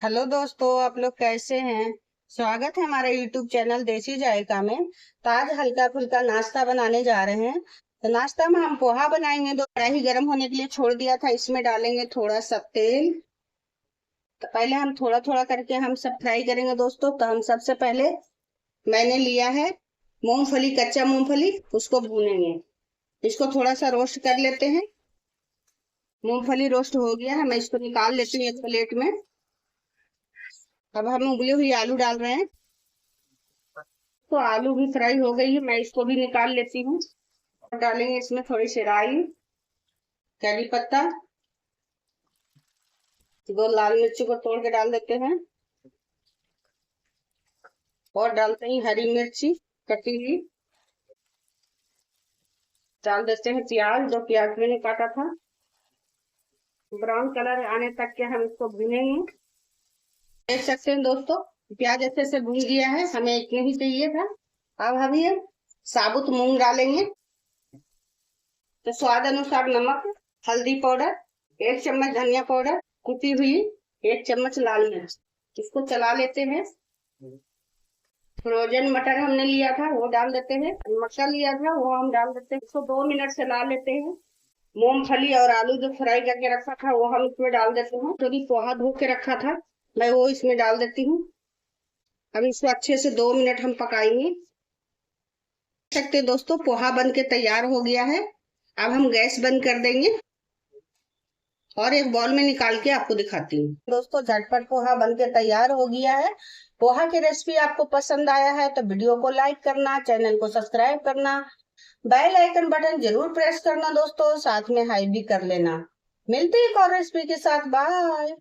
Hello दोस्तों, आप लोग कैसे हैं। स्वागत है हमारे यूट्यूब चैनल देसी जायका में। तो आज हल्का फुल्का नाश्ता बनाने जा रहे हैं। तो नाश्ता में हम पोहा बनाएंगे। तो कढ़ाई गर्म होने के लिए छोड़ दिया था, इसमें डालेंगे थोड़ा सा तेल। तो पहले हम थोड़ा थोड़ा करके हम सब फ्राई करेंगे दोस्तों। तो हम सबसे पहले मैंने लिया है मूंगफली, कच्चा मूंगफली, उसको भूनेंगे। इसको थोड़ा सा रोस्ट कर लेते हैं। मूंगफली रोस्ट हो गया है, मैं इसको निकाल लेती हूँ एक प्लेट में। अब हम उबली हुई आलू डाल रहे हैं। तो आलू भी फ्राई हो गई है, मैं इसको भी निकाल लेती हूँ। और डालेंगे इसमें थोड़ी सी राई, करी पत्ता, दो लाल मिर्ची को तोड़ के डाल देते हैं। और डालते हैं हरी मिर्ची कटी हुई। डाल देते हैं प्याज, जो प्याज मैंने काटा था। ब्राउन कलर आने तक के हम इसको भूनेंगे। देख सकते हैं दोस्तों, प्याज अच्छे से भून गया है, हमें इतने ही चाहिए था। अब हम ये साबुत मूंग डालेंगे। तो स्वाद अनुसार नमक, हल्दी पाउडर, 1 चम्मच धनिया पाउडर, कुटी हुई 1 चम्मच लाल मिर्च। इसको चला लेते हैं। फ्रोजन मटर हमने लिया था वो डाल देते हैं। मटर लिया था वो हम डाल देते हैं। इसको 2 मिनट चला लेते हैं। मूंगफली और आलू जो फ्राई करके रखा था वो हम इसमें डाल देते हैं। जो भी पोहा धो के रखा था मैं वो इसमें डाल देती हूँ। अब इसको अच्छे से 2 मिनट हम पकाएंगे। देख सकते हैं दोस्तों, पोहा बन के तैयार हो गया है। अब हम गैस बंद कर देंगे और एक बॉल में निकाल के आपको दिखाती हूँ। दोस्तों, झटपट पोहा बनके तैयार हो गया है। पोहा की रेसिपी आपको पसंद आया है तो वीडियो को लाइक करना, चैनल को सब्सक्राइब करना, बेल आइकन बटन जरूर प्रेस करना दोस्तों, साथ में हाई भी कर लेना। मिलते हैं एक और रेसिपी के साथ। बाय।